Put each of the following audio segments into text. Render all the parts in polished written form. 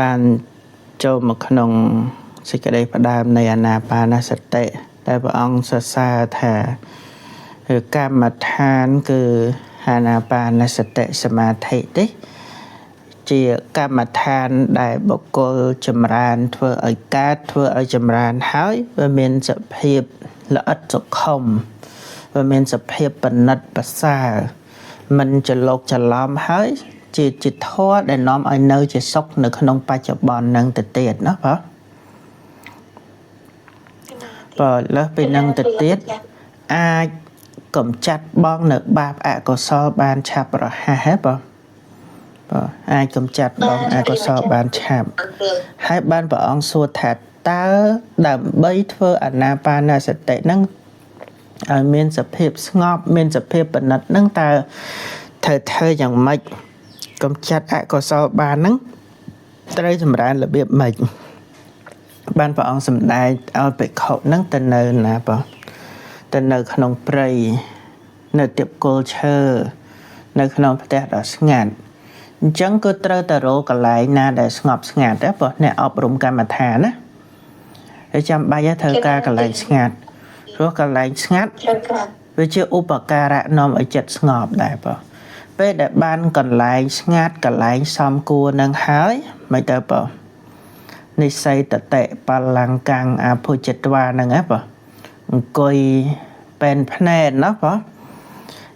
បានចូលមកក្នុងសេចក្តីផ្ដើមនៃអានាបានសតិដែលព្រះអង្គសរសើរថាកម្មដ្ឋានគឺអានាបានសតិសមាធិទេជាកម្មដ្ឋានដែលបុគ្គលចម្រើនធ្វើឲ្យកើតធ្វើឲ្យចម្រើនហើយវាមានសភាពល្អិតសុខុមវាមានសភាពបណិតប្រសើរមិនច្រឡោកច្រឡំហើយជាធម៌ដែលនាំឲ្យនៅជាសុខនៅក្នុងបច្ចុប្បន្ននឹងទៅទៀតណាបងលើសពីនឹងទៅទៀតអាចកំចាត់បងនៅបាបអកុសលបានឆាប់រហ័សហ៎បងអាចកំចាត់បងអកុសលបានឆាប់ហើយបានព្រះអង្គសួរថាតើដើម្បីធ្វើអានាបានសតិហ្នឹងឲ្យមានសភាពស្ងប់មានសភាពបណិតហ្នឹងតើត្រូវធ្វើយ៉ាងម៉េចកំចាត់អកុសលបានហ្នឹងត្រូវចម្រើនរបៀបម៉េចបានព្រះអង្គសម្ដែងឲ្យភិក្ខុហ្នឹងទៅនៅណាបងទៅនៅក្នុងព្រៃនៅទីបគល់ឈើនៅក្នុងផ្ទះដ៏ស្ងាត់អញ្ចឹងគឺត្រូវតែរកកន្លែងណាដែលស្ងប់ស្ងាត់ណាបងអ្នកអប់រំកម្មដ្ឋានណាហើយចាំបាច់ត្រូវការកន្លែងស្ងាត់ព្រោះកន្លែងស្ងាត់វាជាឧបការៈនាំឲ្យចិត្តស្ងប់ដែរបងពេលដែលបានកន្លែងស្ងាត់កន្លែងសមគួរនឹងហើយមិនទៅបងនិស័យតតិបលង្កាំងអភុជិតវាហ្នឹងហ៎បងអង្គុយពេនភ្នែនណាបង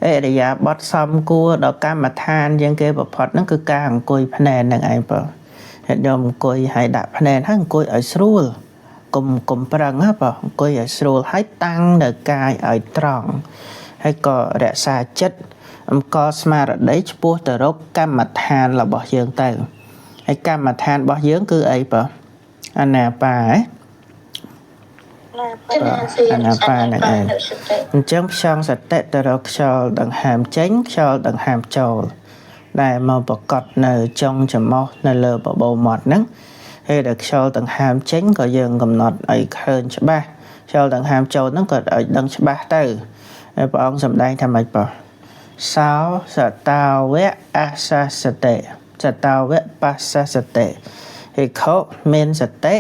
អរិយាបថសំគួរដល់កម្មដ្ឋានយ៉ាងគេប្រផុតហ្នឹងគឺការអង្គុយភ្នែនហ្នឹងឯងបងហេតុយកអង្គុយឲ្យដាក់ភ្នែនហើយអង្គុយឲ្យស្រួលកុំប្រឹងហ៎បងអង្គុយឲ្យស្រួលហើយតាំងនៅកាយឲ្យត្រង់ហើយក៏រក្សាចិត្តអង្គស្មារតីឆ្ពោះទៅរកកម្មដ្ឋានរបស់យើងទៅហើយកម្មដ្ឋានរបស់យើងគឺអីបងអានាបានអានាបានហ្នឹងឯងអញ្ចឹងផ្ចង់សតិទៅរកខ្យល់ដង្ហើមចេញខ្យល់ដង្ហើមចូលដែលមកប្រកបនៅចុងច្រមុះនៅលើបបោមាត់ហ្នឹងហើយដល់ខ្យល់ដង្ហើមចេញក៏យើងកំណត់ឲ្យឃើញច្បាស់ខ្យល់ដង្ហើមចូលហ្នឹងក៏ឲ្យដឹងច្បាស់ទៅហើយព្រះអង្គសម្ដែងថាម៉េចបងសោសតាវៈអសសតិសតាវៈបស្សសតិហេខោមានសតិ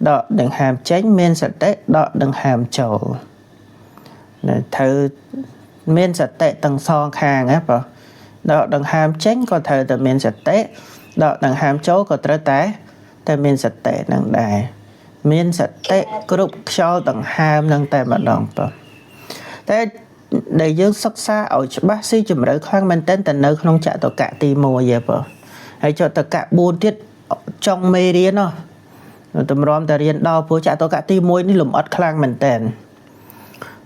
ដកដង្ហើមចេញមានសតិដកដង្ហើមចូលត្រូវមានសតិទាំងសងខាងណាបងដកដង្ហើមចេញក៏ត្រូវតែមានសតិដកដង្ហើមចូលក៏ត្រូវតែមានសតិនឹងដែរមានសតិគ្រប់ខ្យល់ដង្ហើមនឹងតែម្ដងបងតែដែលយើងសិក្សាឲ្យច្បាស់ស៊ីជម្រៅខ្លាំងមែនទែនទៅនៅក្នុងចតុកៈទី1យេបងហើយចតុកៈ4ទៀតចុងមេរៀនតម្រាំតែរៀនដល់ព្រោះចតុកៈទី1នេះលំអិតខ្លាំងមែនទែន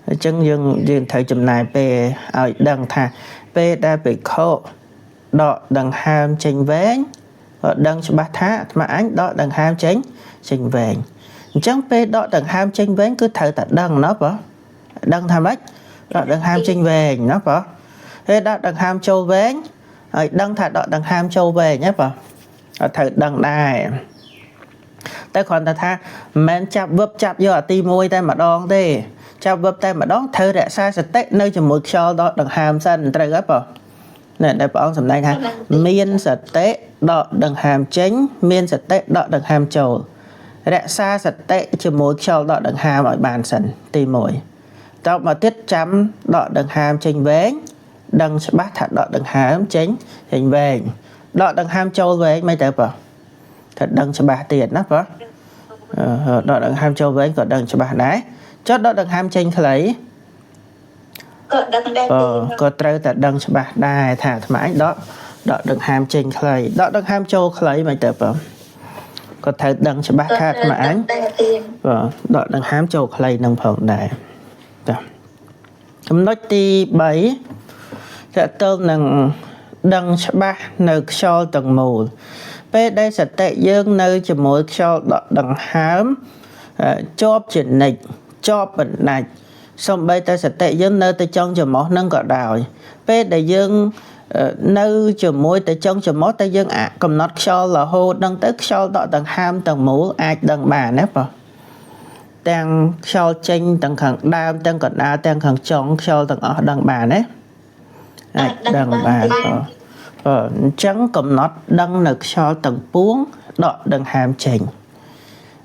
អញ្ចឹងយើងត្រូវចំណាយពេលឲ្យដឹងថាពេលដែលភិក្ខុដកដង្ហើមចេញវែងក៏ដឹងច្បាស់ថាអាត្មាអញដកដង្ហើមចេញវែងអញ្ចឹងពេលដកដង្ហើមចេញវែងគឺត្រូវតែដឹងណាបងដឹងថាម៉េចដកដង្ហើមចេញវែងណាបងហើយដកដង្ហើមចូលវែងហើយដឹងថាដកដង្ហើមចូលវែងណាបងអត់ត្រូវដឹងដែរតែគ្រាន់តែថាមិនមែនចាប់វឹបចាប់យកអាទី1តែម្ដងទេចាប់វឹបតែម្ដងត្រូវរក្សាសតិនៅជាមួយខ្យល់ដកដង្ហើមសិនត្រូវហ៎បងណែដែលព្រះអង្គសម្ដែងថាមានសតិដកដង្ហើមចេញមានសតិដកដង្ហើមចូលរក្សាសតិជាមួយខ្យល់ដកដង្ហើមឲ្យបានសិនទី1តបមកទៀតចាំដកដង្ហើមចេញវែងដឹងច្បាស់ថាដកដង្ហើមចេញវែងដកដង្ហើមចូលវែងមិនទៅបងថាដឹងច្បាស់ទៀតណាបងដកដង្ហើមចូលវែងក៏ដឹងច្បាស់ដែរចុះដកដង្ហើមចេញខ្លីក៏ដឹងដែរក៏ត្រូវតែដឹងច្បាស់ដែរថាអាត្មាអញដកដង្ហើមចេញខ្លីដកដង្ហើមចូលខ្លីមិនទៅបងក៏ត្រូវដឹងច្បាស់ថាអាត្មាអញដកដង្ហើមចូលខ្លីនឹងផងដែរចាចំណុចទី3តើតើនឹងដឹងច្បាស់នៅខ្យល់ទាំងមូលពេលដែលសតិយើងនៅជាមួយខ្យល់ដកដង្ហើមជាប់ជានិច្ចជាប់បណ្ដាច់សូម្បីតែសតិយើងនៅទៅចុងច្រមុះនឹងក៏ដោយពេលដែលយើងនៅជាមួយទៅចុងច្រមុះតែយើងកំណត់ខ្យល់រហូតដល់ទៅខ្យល់ដកដង្ហើមទាំងមូលអាចដឹងបានណាបងទាំងខ្យល់ចេញទាំងខាងដើមទាំងកណ្ដាលទាំងខាងចុងខ្យល់ទាំងអស់ដឹងបានណាអាចដឹងបានអញ្ចឹងកំណត់ដឹងនៅខ្យល់ទាំងពួង ដកដង្ហើមចេញ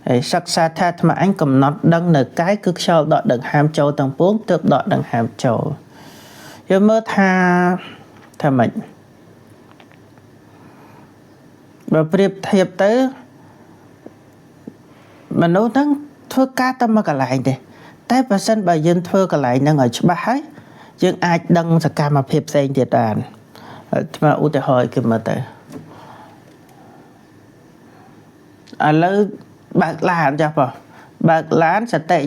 ហើយសិក្សាថាអាត្មាអញកំណត់ដឹងនៅកាយគឺខ្យល់ដកដង្ហើមចូលទាំងពួងទើបដកដង្ហើមចូលយើងមើលថាម៉េចបើប្រៀបធៀបទៅមនុស្សហ្នឹងធ្វើការតែមួយកន្លែងទេតែបើសិនបើយើងធ្វើកន្លែងហ្នឹងឲ្យច្បាស់ហើយយើងអាចដឹងសកម្មភាពផ្សេងទៀតបានថ្មឧទាហរណ៍គេមើលទៅឥឡូវបើកឡានចាស់បងបើកឡានសតិ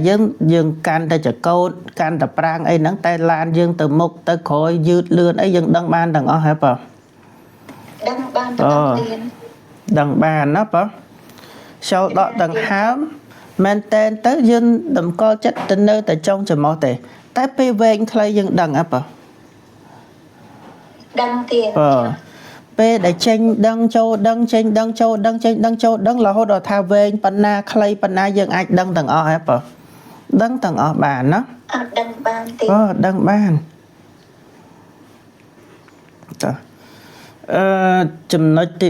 យើងកាន់តែចកោតកាន់តែប្រាំងអីហ្នឹងតែឡានយើងទៅមុខទៅក្រោយយឺតលឿនអីយើងដឹងបានទាំងអស់ហ៎បងដឹងបានដឹងបានណាបងខ្យល់ដកដង្ហើមមែនតែនទៅយើងតម្កល់ចិត្តទៅនៅតែចុងច្រមុះទេតែពេលវែងខ្លីយើងដឹងអត់បងដឹងទៀតពេលដែលចេញដឹងចូលដឹងចេញដឹងចូលដឹងចេញដឹងចូលដឹងរហូតដល់ថាវែងប៉ុណ្ណាខ្លីប៉ុណ្ណាយើងអាចដឹងទាំងអស់ហ៎បងដឹងទាំងអស់បានណាអត់ដឹងបានទេដឹងបានតើចំណុចទី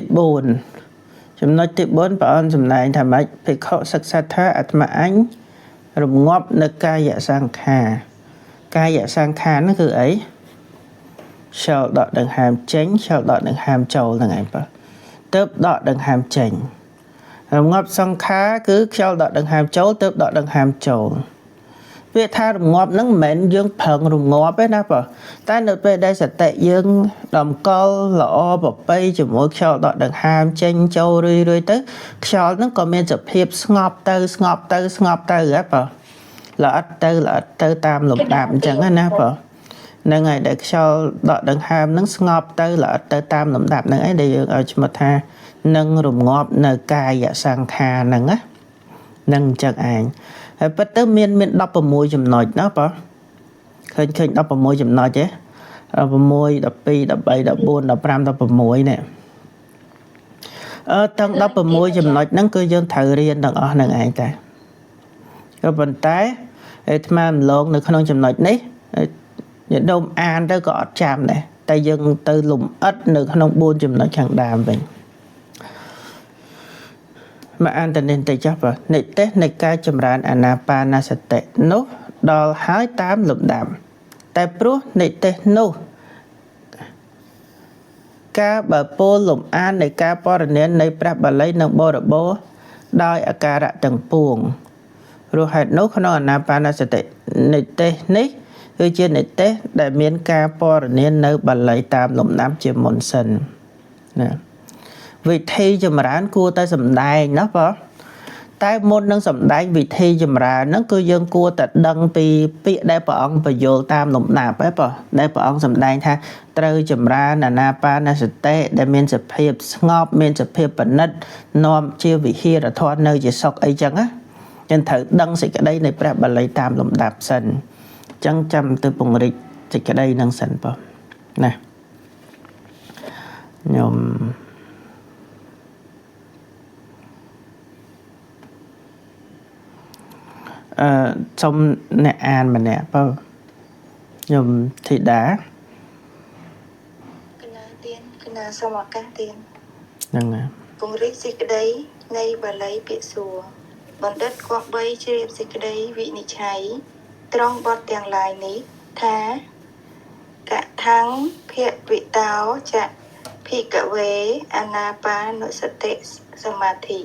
4ចំណុចទី4ព្រះអង្គសម្ដែងថាម៉េចភិក្ខុសិក្សាថាអាត្មាអញរងាប់នៅកាយសង្ខារកាយសង្ខារនោះគឺអីខ្យល់ដកដង្ហើមចេញខ្យល់ដកដង្ហើមចូលហ្នឹងឯងបើទៅដកដង្ហើមចេញរងាប់សង្ខារគឺខ្យល់ដកដង្ហើមចូលទៅដកដង្ហើមចូលពាក្យថារងាប់ហ្នឹងមិនមែនយើងប្រឹងរងាប់ទេណាបើតែនៅពេលដែលសតិយើងតម្កល់ល្អប្រពៃជាមួយខ្យល់ដកដង្ហើមចេញចូលរឿយទៅខ្យល់ហ្នឹងក៏មានសភាពស្ងប់ទៅហ៎បើល្អិតទៅតាមលំដាប់អញ្ចឹងណាបើហ្នឹងហើយដែលខ្យល់ដកដង្ហើមហ្នឹងស្ងប់ទៅល្អិតទៅតាមលំដាប់ហ្នឹងឯងដែលយើងឲ្យឈ្មោះថានឹងរងាប់នៅកាយសង្ខារហ្នឹងណានឹងអញ្ចឹងឯងហើយពិតទៅមាន16ចំណុចណាបងឃើញ16ចំណុចទេ6 12 13 14 15 16នេះទាំង16ចំណុចហ្នឹងគឺយើងត្រូវរៀនទាំងអស់ហ្នឹងឯងតែក៏ប៉ុន្តែអាត្មាម្លងនៅក្នុងចំណុចនេះញាតិញោមអានទៅក៏អត់ចាំដែរតែយើងទៅលំអិតនៅក្នុង4ចំណុចខាងដើមវិញមកអានទៅនេះទៅចុះបើនិទេសនៃការចម្រើនអាណាបាណសតិនោះដល់ហើយតាមលំដាប់តែព្រោះនិទេសនោះការបើពោលលំអាននៃការបរិញ្ញាណនៃព្រះបាលីនិងបរិបូរដោយអាការៈទាំងពួងព្រោះហេតុនោះក្នុងអាណាបាណសតិនិទេសនេះគឺជានិទេសដែលមានការបរិញ្ញាណនៅបាលីតាមលំដាប់ជាមុនសិនណាវិធីចម្រើនគួរតែសម្ដែងណាបងតែមុននឹងសម្ដែងវិធីចម្រើនហ្នឹងគឺយើងគួរតែដឹងពីពាក្យដែលព្រះអង្គបញ្យល់តាមលំដាប់ហ្នឹងបងដែលព្រះអង្គសម្ដែងថាត្រូវចម្រើនអាណាបាណសតិដែលមានសភាពស្ងប់មានសភាពប្រណិតនាំជាវិហារធម៌នៅជាសុខអីចឹងណាយើងត្រូវដឹងសេចក្តីនៃព្រះបាលីតាមលំដាប់សិនអញ្ចឹងចាំទៅពង្រីកសេចក្តីនឹងសិនបងណាខ្ញុំសូមអ្នកអានម្នាក់បើខ្ញុំធីតាកណាទៀនកណាសូមឱកាសទៀនហ្នឹងណាពង្រីកសេចក្តីនៃបាលីពាក្យសួរបណ្ឌិតគប្បីជ្រាបសេចក្តីវិនិច្ឆ័យត្រង់បទទាំងឡាយនេះថាកថាំងភវិតោចភិក្ខវេអាណាបានុសតិសមាធិ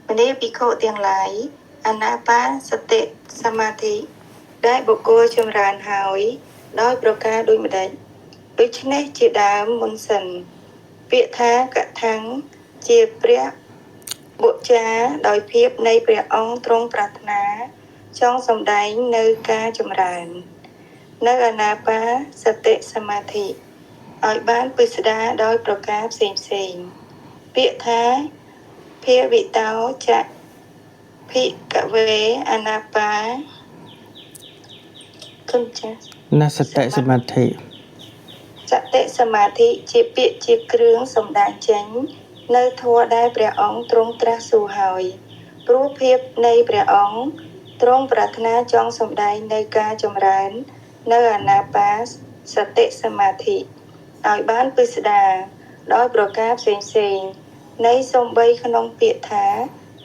មនីភិក្ខុទាំងឡាយអាណាបាសតិសមាធិដែលបុគ្គលចម្រើនហើយដោយប្រការដូចម្ដេចដូច្នេះជាដើមមុនសិនពាក្យថាកថាំងជាព្រះបុចាដោយភាពនៃព្រះអង្គទ្រង់ប្រាថ្នាចង់សម្ដែងនៅការចម្រើននៅអាណាបាសតិសមាធិឲ្យបានពិស្ដារដោយប្រការផ្សេងពាក្យថាភាវិតោចភិក្ខវេអាណាបាគុណចាស់ណសតិសមាធិសតិសមាធិជាពាក្យជាគ្រឿងសម្ដែងចេញនៅធម៌ដែលព្រះអង្គទ្រង់ត្រាស់សួរហើយព្រោះភាពនៃព្រះអង្គទ្រង់ប្រាថ្នាចង់សម្ដែងនៅការចម្រើននៅអាណាបាសតិសមាធិឲ្យបានពិស្ដារដោយប្រការផ្សេង នៃសំបីក្នុងពាក្យថា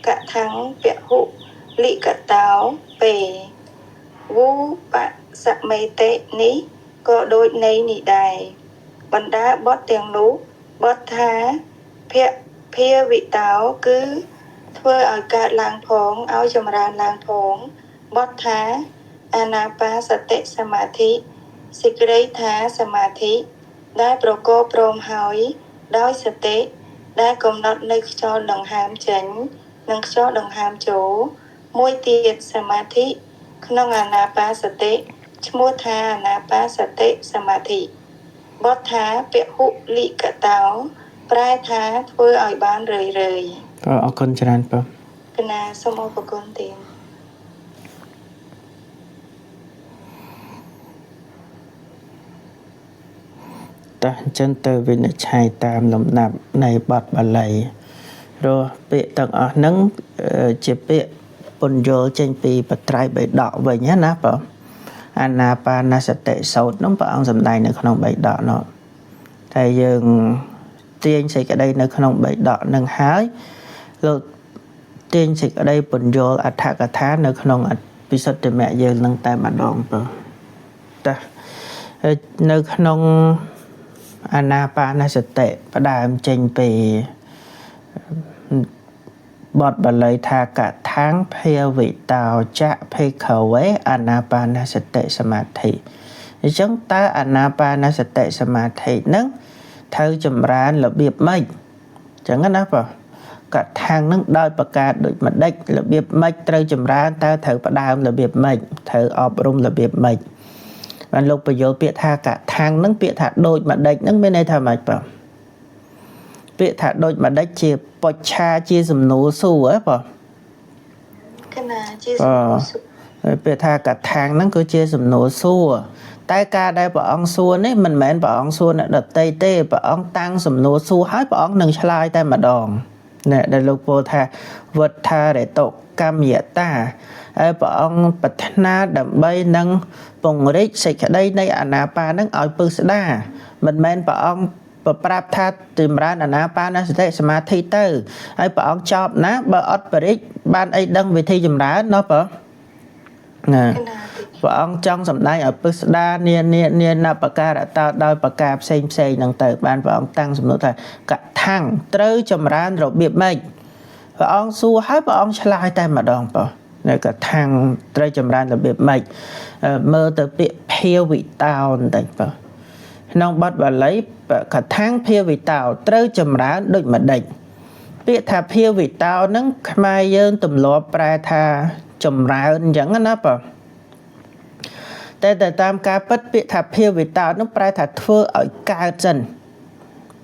កថាំងពហុលិកតោពេវូបសមេតិនេះក៏ដូចនៃនេះដែរបណ្ដាបទទាំងនោះបទថាភភាវិតោគឺធ្វើឲ្យកើតឡើងផងឲ្យចម្រើនឡើងផងបទថាអានាបាសតិសមាធិសេចក្តីថាសមាធិដែលប្រកបព្រមហើយដោយសតិដែលកំណត់នៅខ្យល់ដង្ហើមចេញនិងខ្យល់ដង្ហើមចូលមួយទៀតសមាធិក្នុងអានាបាសតិឈ្មោះថាអានាបាសតិសមាធិបទថាពហុលិកតោប្រែថាធ្វើឲ្យបានរឿយៗអរគុណច្រើនបងកណាសូមអរគុណទៀតតើអញ្ចឹងទៅវិនិច្ឆ័យតាមលំដាប់នៃបទបាលីព្រោះពាក្យទាំងអស់ហ្នឹងជាពាក្យពន្យល់ចេញពីបត្រៃបិដកវិញណាបងអានាបាណសតិសោតហ្នឹងព្រះអង្គសម្ដែងនៅក្នុងបិដកនោះតែយើងទាញសេចក្តីនៅក្នុងបិដកនឹងហើយលោកទាញសេចក្តីពន្យល់អត្ថកថានៅក្នុងពិសុទ្ធិមគ្គយើងនឹងតែម្ដងបងតើនៅក្នុងអានាបានសតិផ្ដើមចេញពីបទបាលីថាកថាំងភាវិតោចៈភេខវេអានាបានសតិសមាធិអញ្ចឹងតើអានាបានសតិសមាធិនឹងត្រូវចម្រើនរបៀបម៉េចអញ្ចឹងណាបងកថាំងនឹងដោយប្រការដូចម្ដេចរបៀបម៉េចត្រូវចម្រើនតើត្រូវផ្ដើមរបៀបម៉េចត្រូវអប់រំរបៀបម៉េចបានលោកបញ្យល់ពាក្យថាកថាំងនឹងពាក្យថាដូចម្ដេចនឹងមានន័យថាម៉េចបងពាក្យថាដូចម្ដេចជាពុច្ឆាជាសំណួរសួរហ៎បងកណាជាសំណួរសួរពាក្យថាកថាំងនឹងគឺជាសំណួរសួរតែការដែលព្រះអង្គសួរនេះមិនមែនព្រះអង្គសួរអ្នកដទៃទេព្រះអង្គតាំងសំណួរសួរហើយព្រះអង្គនឹងឆ្លើយតែម្ដងណែដែលលោកពោលថាវុដ្ឋារេតុកម្មយតាហើយព្រះអង្គប្រាថ្នាដើម្បីនឹងពង្រីកសេចក្តីនៃអានាបានឹងឲ្យពឹស្ដាមិនមែនព្រះអង្គប្រាប់ថាចម្រើនអានាបានសតិសមាធិទៅហើយព្រះអង្គចប់ណាបើអត់បរិជ្ជបានអីដឹងវិធីចម្រើនណោះបងណាព្រះអង្គចង់សម្ដែងឲ្យពឹស្ដានានបការតោដោយប្រការផ្សេងហ្នឹងទៅបានព្រះអង្គតាំងសំណួរថាកថាំងត្រូវចម្រើនរបៀបម៉េចព្រះអង្គសួរហើយព្រះអង្គឆ្លើយតែម្ដងបងនៅកថាំងត្រូវចម្រើនរបៀបម៉េចមើលទៅពាក្យភាវិតោបន្តិចបងក្នុងបទបាលីកថាំងភាវិតោត្រូវចម្រើនដូចម្ដេចពាក្យថាភាវិតោហ្នឹងខ្មែរយើងទម្លាប់ប្រែថាចម្រើនអញ្ចឹងណាបងតែតាមការពិតពាក្យថាភាវិតោហ្នឹងប្រែថាធ្វើឲ្យកើតសិន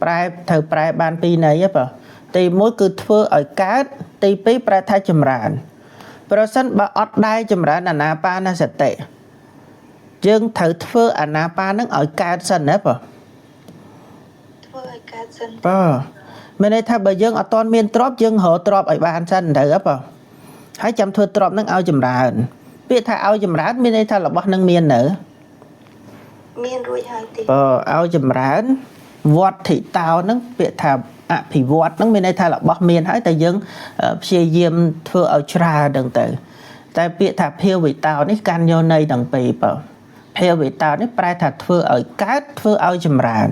ត្រូវប្រែបានពីរន័យហ៎បងទី1គឺធ្វើឲ្យកើតទី2ប្រែថាចម្រើនប្រសិនបើអត់ដែរចម្រើនអានាបានសតិយើងត្រូវធ្វើអានាបានឹងឲ្យកើតសិនណាបងធ្វើឲ្យកើតសិនបងមានន័យថាបើយើងអត់ទាន់មានទ្រព្យយើងរកទ្រព្យឲ្យបានសិនទៅហ៎បងហើយចាំធ្វើទ្រព្យនឹងឲ្យចម្រើនពាក្យថាឲ្យចម្រើនមានន័យថារបស់នឹងមាននៅមានរួចហើយទេឲ្យចម្រើនវត្តិតោនឹងពាក្យថាអភិវឌ្ឍនឹងមានន័យថារបស់មានហើយតែយើងព្យាយាមធ្វើឲ្យច្រើនហ្នឹងទៅតែពាក្យថាភាវិតោនេះកាន់យកន័យទាំងពីរបងភាវិតោនេះប្រែថាធ្វើឲ្យកើតធ្វើឲ្យចម្រើន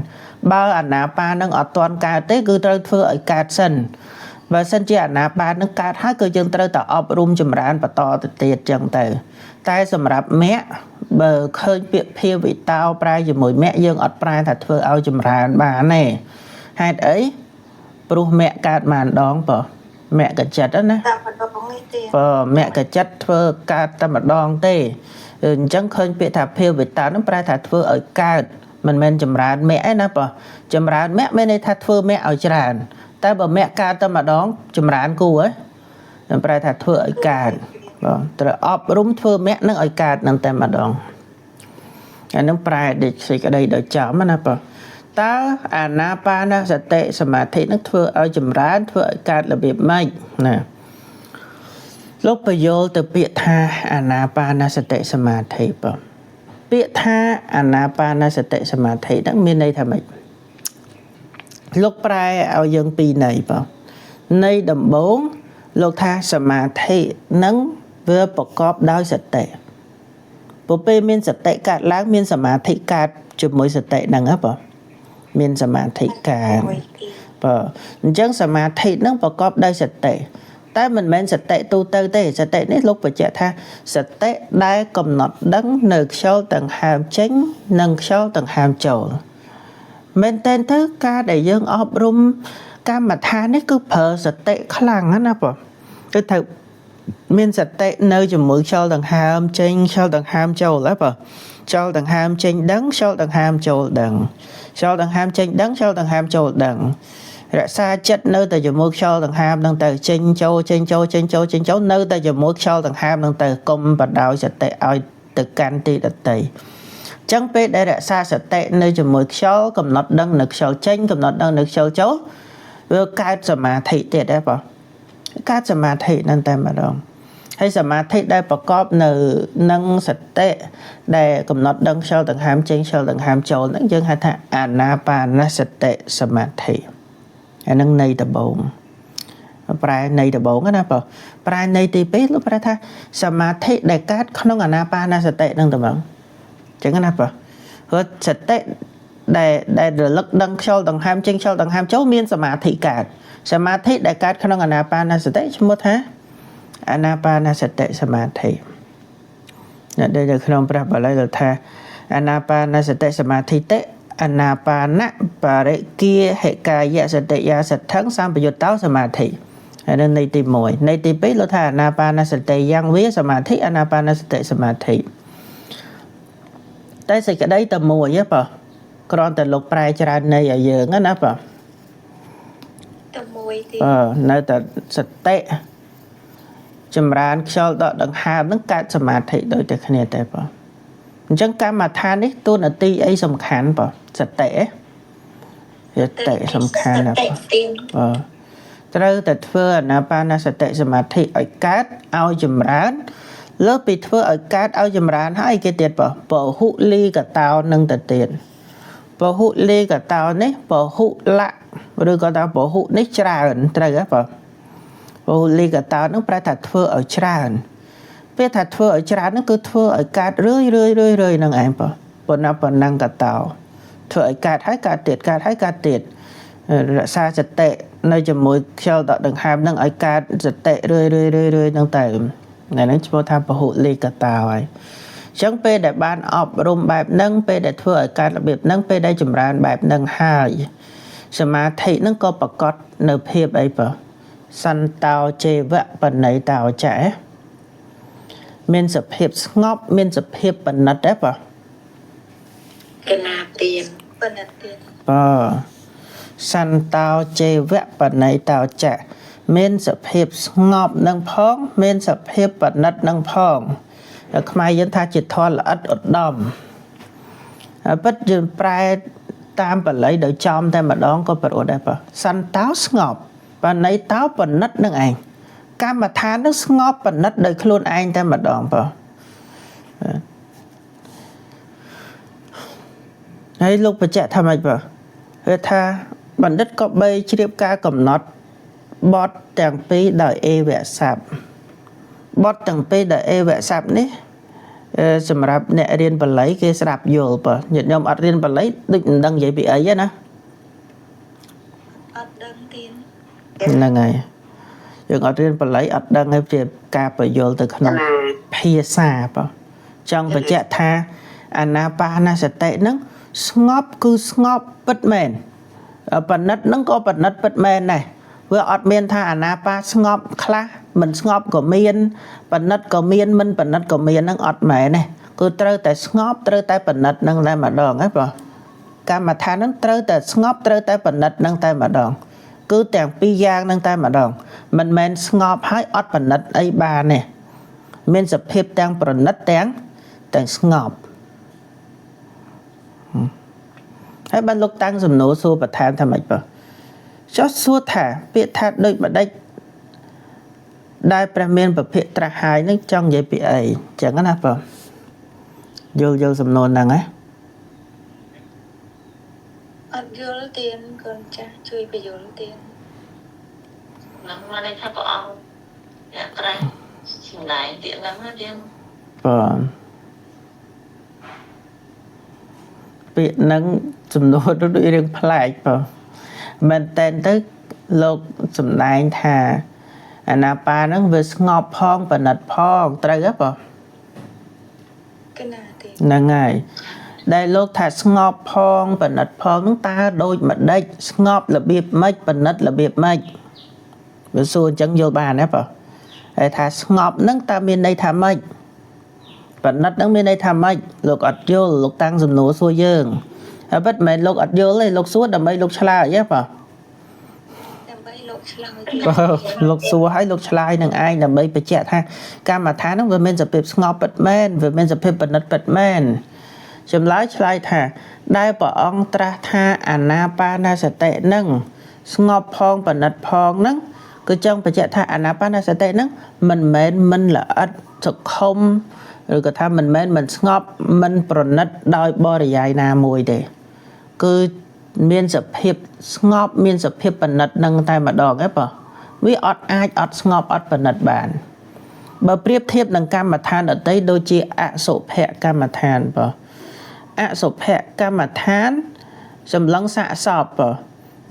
បើអាណាបានឹងអត់ទាន់កើតទេគឺត្រូវធ្វើឲ្យកើតសិនបើសិនជាអាណាបានឹងកើតហើយគឺយើងត្រូវតែអប់រំចម្រើនបន្តទៅទៀតចឹងទៅតែសម្រាប់មគ្គបើឃើញពាក្យភាវិតោប្រែជាមួយមគ្គយើងអត់ប្រែថាធ្វើឲ្យចម្រើនបានទេហេតុអីព្រោះមគ្គកើតបានដងបងមគ្គចិត្តណាតែម្ដងនេះទេមគ្គចិត្តធ្វើកើតតែម្ដងទេអញ្ចឹងឃើញពាក្យថាភាវិតោនឹងប្រែថាធ្វើឲ្យកើតមិនមែនចម្រើនមគ្គឯណាបងចម្រើនមគ្គមានន័យថាធ្វើមគ្គឲ្យច្រើនតែបើមគ្គកើតតែម្ដងចម្រើនគូហ៎ប្រែថាធ្វើឲ្យកើតបងត្រូវអប់រំធ្វើមគ្គនឹងឲ្យកើតនឹងតែម្ដងអានឹងប្រែដូចសេចក្តីដោយចំណាបងតើអាណាបានសតិសមាធិនឹងធ្វើឲ្យចម្រើនធ្វើឲ្យកើតរបៀបម៉េចណាលោកបញ្យល់ទៅពាក្យថាអាណាបានសតិសមាធិបងពាក្យថាអាណាបានសតិសមាធិហ្នឹងមានន័យថាម៉េចលោកប្រែឲ្យយើងពីរន័យបង Nay đầm bốn lô tha sama thị nâng vừa bọc cọp đôi sạch tệ. Bố bê miên sạch tệ cạt láng miên sama thị cạt chụp mối sạch tệ nâng ấp à. Miên sama thị cạt. Chẳng sama thị nâng bọc cọp đôi sạch tệ. Ta mình men sạch tệ tu tư tê sạch tệ nít lúc bà chạy tha sạch tệ đai cầm nọt đấng nực sâu tầng hàm chánh nâng sâu tầng hàm trổ. Mình tên thứ ca để dương ốp rung ca mà tha nít cứ phở sạch tệ khá lăng á bò. Cái thật mình sạch tệ nơi chùm mũi sâu tầng hàm chánh sâu tầng hàm trổ lá bò. Sâu tầng hàm chánh đấng sâu tầng hàm trổ đằng. Sâu tầng hàm chánh đấng sâu tầng hàm trổ đằng. Rạ xa chất nơi ta dùm mục sâu tầng hàm nâng tờ chênh châu nơi ta dùm mục sâu tầng hàm nâng tờ công và đạo sạch tệ oi từ can ti đặt tì. Chẳng biết để rạ xa sạch tệ nơi dùm mục sâu cầm nọt đăng nực sâu chênh cầm nọt đăng nực sâu chấu. Vừa cát xa mà thị tiết đấy bỏ. Cát xa mà thị nâng tờ mà đông. Hay xa mà thị đây bỏ cóp nờ nâng sạch tệ để cầm nọt đăng sâu tầng hàm chênh sâu tầng hàm châu nâng dân hạ thạ Anapana sạch tệ xa mà thị. Nâng này ta bổng. Prai này ta bổng á nè bò. Prai này thì biết lúc ra tha Samadhi đại cát không có Anapana sạch tệ nâng ta bổng. Chẳng á nè bò. Hứa sạch tệ đại lực đăng sâu tầng hàm chênh sâu tầng hàm chấu miên Samadhi cát. Samadhi đại cát không có Anapana sạch tệ chứ mốt hả. Anapana sạch tệ Samadhi. Đây là không ra bà lấy được tha Anapana sạch tệ Samadhi tệ. Anapana pare kia hệ ca dạ sạch tệ dạ sạch thắng sang bởi táo samadhi. Nên này tìm mùi. Này tìm biết lỗ thà Anapana sạch tệ giang vía samadhi. Anapana sạch tệ samadhi. Tại sao cái đấy tầm mùi á bà. Còn tầm lục prai chả này ở dưỡng á ná bà. Tầm mùi thì nơi tầm sạch tệ chùm rán cho đó đằng hàm nâng cát samadhi đôi tệ khá nè tệ bà. Chẳng cả mà tha nít tôi là ti ấy sầm khán bỏ sạch tệ tệ sầm khán là bỏ trời tệ phơ Anapana sạch tệ samadhi ở cát ao chùm rán lớp bị phơ ở cát ao chùm rán hai cái tiệt bỏ hụ ly cả tao nâng tệ tiền bỏ hụ ly cả tao nít bỏ hụ lạ rồi có tao bỏ hụ nít tràn trời á bỏ hụ ly cả tao nó phải thật phơ ở tràn. Biết thật thưa ở chả nó cứ thưa ở cát rơi nâng em bỏ. Bộ nắp bỏ nâng cả tàu. Thưa ở cát hãy cát tiệt. Xa sạch tệ. Nơi chùm mùi kheo tạo đằng hàm nâng ở cát sạch tệ rơi nâng tệ. Này nâng chú tham bảo hụ ly cả tàu ấy. Chẳng bê để ban ọp rung bạp nâng bê để thưa ở cát là biệt nâng bê đây chùm rán bạp nâng hai. Samadhi nâng có bà cót nợ hiệp ấy bỏ. Săn tàu chê vạ bần ấy tàu trẻ. Mình sẽ hiệp ngọc, mình sẽ hiệp bẩn nật đấy bà. Bẩn nật tiền. Săn tao chê vẽ bẩn này tao trẻ. Mình sẽ hiệp ngọc nâng phong, mình sẽ hiệp bẩn nật nâng phong. Khmai dân tha chỉ thoa là ất ột đom. Bất dừng prai tam bà lấy đợi chom thêm mà đón có bật ổ đây bà. Săn tao ngọc, bà này tao bẩn nật nâng ảnh. Cả mà thá nó ngóp và nất đời khuôn anh ta mà đòn vào. Đấy lúc bà chạy thăm anh vào. Rồi tha bản đất có bây chỉ điệp ca cầm nót. Bót tàng phí đời ê vẹ sạp. Bót tàng phí đời ê vẹ sạp ní. Sầm rạp nẹ riêng bà lấy cái sạp dồn bà. Nhật nhóm ạc riêng bà lấy định đăng giấy bị ấy á ná. Ất đăng tiền. Là ngày. Nhưng ở trên bà lấy ớt đăng hay việc ca bà dồn từ khăn phía xa bà. Trong bà chạy tha Anapana sạch tệ nâng ngóp cứ ngóp bất mền. Bà nất nâng có bà nất bất mền này. Vừa ọt miên tha Anapana ngóp khá. Mình ngóp của miên. Bà nất của miên mình bà nất của miên nâng ọt mẹ này. Cứ trơ tại ngóp trơ tại bà nất nâng tay mà đòn ấy bà. Ca mà tha nâng trơ tại ngóp trơ tại bà nất nâng tay mà đòn. Cứ tàng pi giang nâng tay mà đòn. Mình men ngọp hãy ọt bà nất ấy bà nè. Mình sẽ hiệp tàng bà nất tàng ngọp. Hãy bắt lúc tăng dùm nô xua bà thang thà mạch bà. Cho xua thả biết thả đôi bà đách. Đai bà miên bà phía tra hai nâng trong giấy bị ấy. Chẳng có nắp bà. Vô dùm nô nâng ấy. Ất vô tiền còn chả chui bà vô tiền. nắng mà đây thay bỏ ông dạ cái chỉnh lại tiện lắm á điên ពាក្យហ្នឹងចំនួនដូចរឿងប្លែកបើមែនតែនទៅលោកសំដែងថាអាណាប៉ាហ្នឹងវាស្ងប់ផងបណិតផងត្រូវហ៎បើ cái nào thì ហ្នឹងហើយដែលលោកថាស្ងប់ផងបណិតផងហ្នឹងតើដូចម្ដេចស្ងប់របៀបម៉េចបណិតរបៀបម៉េចវាសួរអញ្ចឹងយល់បានទេបើហើយថាស្ងប់ហ្នឹងតើមានន័យថាម៉េចបណិតហ្នឹងមានន័យថាម៉េចលោកអត់យល់លោកតាំងសំណួរសួរយើងហើយពិតមិនមែនលោកអត់យល់ទេលោកសួរដើម្បីលោកឆ្លើយទេបើ làm bay lộn lòng លោកសួរឲ្យលោកឆ្លើយនឹងឯងដើម្បីបញ្ជាក់ថាកម្មដ្ឋានហ្នឹងវាមានសភាពស្ងប់ពិតមែនវាមានសភាពបណិតពិតមែនចម្លើយឆ្លើយថាដែលព្រះអង្គត្រាស់ថាអាណាបានសតិហ្នឹងស្ងប់ផងបណិតផងហ្នឹងគឺចង់បញ្ជាក់ថាអាណាបានសតិហ្នឹងមិនមែនមិនល្អិតសុខុមឬក៏ថាមិនមែនមិនស្ងប់មិនប្រណិតដោយបរិយាយណាមួយទេគឺមានសភាពស្ងប់មានសភាពបណិតនឹងតែម្ដងហ៎បងវាអត់អាចអត់ស្ងប់អត់បណិតបានបើប្រៀបធៀបនឹងកម្មដ្ឋានដតីដូចជាអសុភកម្មដ្ឋានបងអសុភកម្មដ្ឋានសម្លឹងសាកសពបង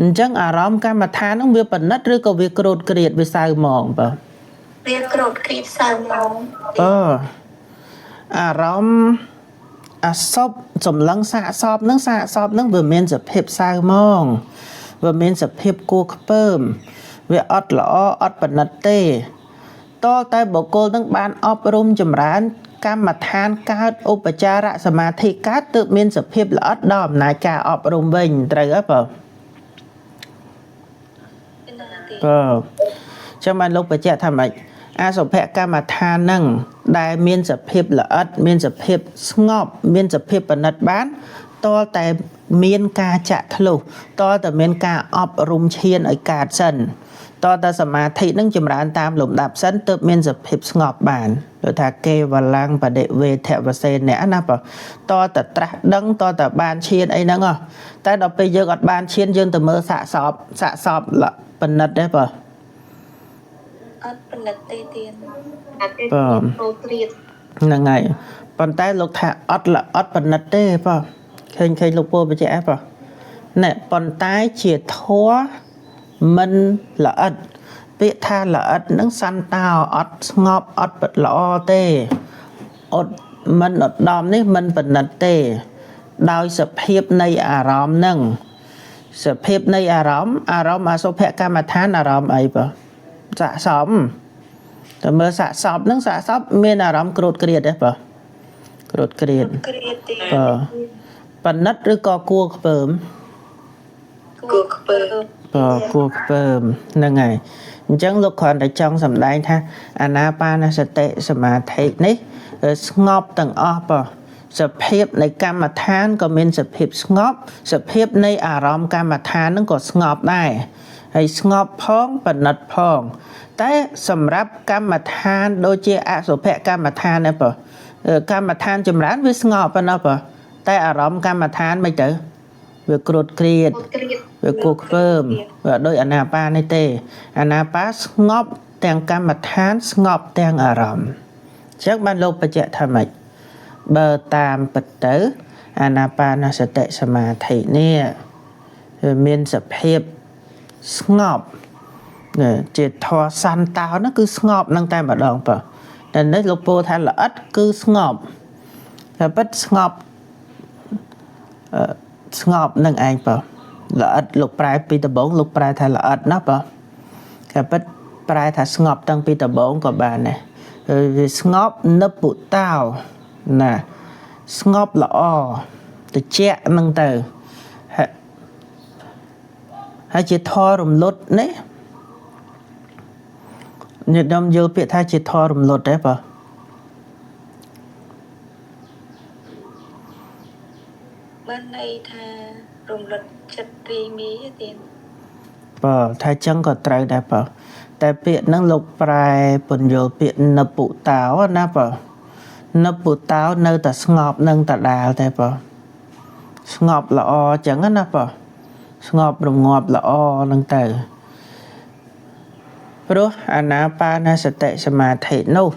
អញ្ចឹងអារម្មណ៍កម្មដ្ឋានហ្នឹងវាបណិតឬក៏វាក្រោតក្រៀតវាសៅហ្មងបង វាក្រោតគ្រីបសៅមក អារម្មណ៍អាសពសម្លឹងសាកសពហ្នឹងវាមានសភាពសៅហ្មងវាមានសភាពគួរខ្ពើមវាអត់ល្អអត់បណិតទេតើតែបុគ្គលនឹងបានអប់រំចម្រើនកម្មដ្ឋានកើតឧបចារសមាធិកើតទើបមានសភាពល្អិតដល់អំណាចការអប់រំវិញត្រូវហ៎បង cái nào thì ចាំបានលោកបញ្ជាក់ថាម៉េចអសុភកម្មដ្ឋានហ្នឹងដែលមានសភាពល្អិតមានសភាពស្ងប់មានសភាពបណិតបានតលតែមានការចាក់ធ្លុះតលតែមានការអប់រំឈានឲ្យកើតសិនតលតែសមាធិហ្នឹងចម្រើនតាមលំដាប់សិនទើបមានសភាពស្ងប់បានដូចថាគេវលាំងបដិវេធវសេនៈណាបើតលតែត្រាស់ដឹងតលតែបានឈានអីហ្នឹងតែដល់ពេលយើងអត់បានឈានយើងទៅមើលសាកសពបណិតទេបើ ớt bên lật tê tiền โปรตรีด ហ្នឹងហើយប៉ុន្តែលោកថាអត់ល្អិតបណិតទេបងឃើញលោកពូបញ្ជាក់បងណែប៉ុន្តែជាធัวមិនល្អិតពាក្យថាល្អិតហ្នឹងសន្តោអត់ស្ងប់អត់ល្អទេអត់មិនឧត្តមនេះមិនបណិតទេដោយសភាពនៃអារម្មណ៍ហ្នឹងសភាពនៃអារម្មណ៍អសុភកម្មដ្ឋានអារម្មណ៍អីបងស័កសមតែមើលសាកសពហ្នឹងសាកសពមានអារម្មណ៍ក្រោតក្រៀតទេបងក្រោតក្រៀត Kriệt thì ប៉ណិតឬក៏គួរខ្ពើម cuộc bờ គួរខ្ពើមហ្នឹងហើយអញ្ចឹងលោកគ្រាន់តែចង់សម្ដែងថាអាណាបានសតិសមាធិនេះស្ងប់ទាំងអស់បងសភាពនៃកម្មដ្ឋានក៏មានសភាពស្ងប់សភាពនៃអារម្មណ៍កម្មដ្ឋានហ្នឹងក៏ស្ងប់ដែរហើយស្ងប់ផងប៉ណិតផងតែសម្រាប់កម្មដ្ឋានដូចជាអសុភកម្មដ្ឋានណាបងកម្មដ្ឋានចម្រើនវាស្ងប់ប៉ុណ្ណោះបងតែអារម្មណ៍កម្មដ្ឋានមិនទៅវាក្រោតក្រៀត វាគួរខ្ពើមវាដូចអាណាបានេះទេអាណាបាស្ងប់ទាំងកម្មដ្ឋានស្ងប់ទាំងអារម្មណ៍អញ្ចឹងបានលោកបញ្ជាក់ថាម៉េចបើតាមពិតទៅអាណាបានសតិសមាធិនេះវាមានសភាពស្ងប់ជាធម៌សន្តោនោះគឺស្ងប់នឹងតែម្ដងបើតែនេះលោកពោលថាល្អិតគឺស្ងប់តែពិតស្ងប់ស្ងប់នឹងឯងបើល្អិតលោកប្រែពីដំបងលោកប្រែថាល្អិតណាបើតែពិតប្រែថាស្ងប់តាំងពីដំបងក៏បានដែរវាស្ងប់និព្វតោណាស្ងប់ល្អត្រជាក់នឹងទៅហើយជាធម៌រំលត់នេះញាតិញោមយល់ពាក្យថាជាធម៌រំលត់ទេបើ bên đây tha rùng lật chật ri mí tiền បើថាចឹងក៏ត្រូវដែរបើតែពាក្យហ្នឹងលោកប្រែពន្យល់ពាក្យនិព្វតោណាបើនិព្វតោនៅតែស្ងប់នឹងតដាលតែបើស្ងប់ល្អចឹងណាបើស្ងប់រងាប់ល្អហ្នឹងទៅ ព្រោះអាណាបានសតិសមាធិនោះ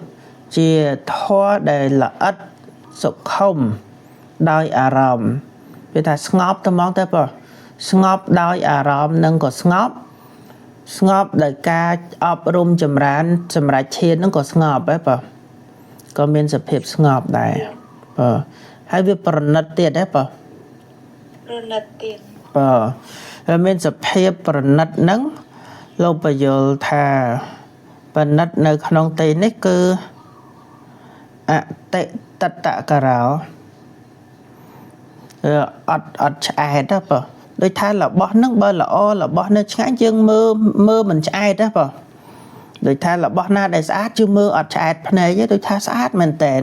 ជាធម៌ដែលល្អិតសុខុមដោយអារម្មណ៍វាថាស្ងប់តែហ្មងទៅបងស្ងប់ដោយអារម្មណ៍នឹងក៏ស្ងប់ដោយការអប់រំចម្រើនសម្រាប់ឈាននឹងក៏ស្ងប់ដែរបងក៏មានសភាពស្ងប់ដែរបងហើយវាប្រណិតទៀតដែរបងប្រណិតទៀតបងហើយមានសភាពប្រណិតហ្នឹងលោកបញ្យល់ថាប្រណិតនៅក្នុងទីនេះគឺអតិតតការោអត់ឆ្អែតទេបងដូចថារបស់ហ្នឹងបើល្អរបស់នៅឆ្ងាញ់យើងមើលមិនឆ្អែតទេបងដូចថារបស់ណាដែលស្អាតយើងមើលអត់ឆ្អែតភ្នែកទេដូចថាស្អាតមែនតែន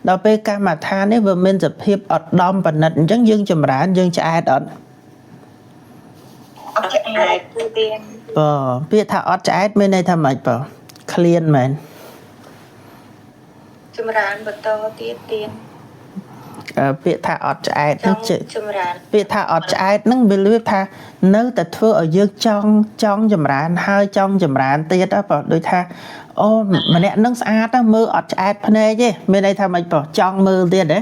ដល់ពេលកម្មដ្ឋាននេះវាមានសភាពអត់ដំប្រណិតអញ្ចឹងយើងចម្រើនយើងឆ្អែតអត់ឆ្អែតទៀតពាក្យថាអត់ឆ្អែតមានន័យថាម៉េចបងឃ្លានមែនចម្រើនបន្តទៀតពាក្យថាអត់ឆ្អែតនេះចម្រើនពាក្យថាអត់ឆ្អែតហ្នឹងវាលឿនថានៅតែធ្វើឲ្យយើងចង់ចម្រើនហើយចង់ចម្រើនទៀតបងដូចថាអូម្នាក់ហ្នឹងស្អាតមើលអត់ឆ្អែតភ្នែកទេមានន័យថាម៉េចបងចង់មើលទៀតទេ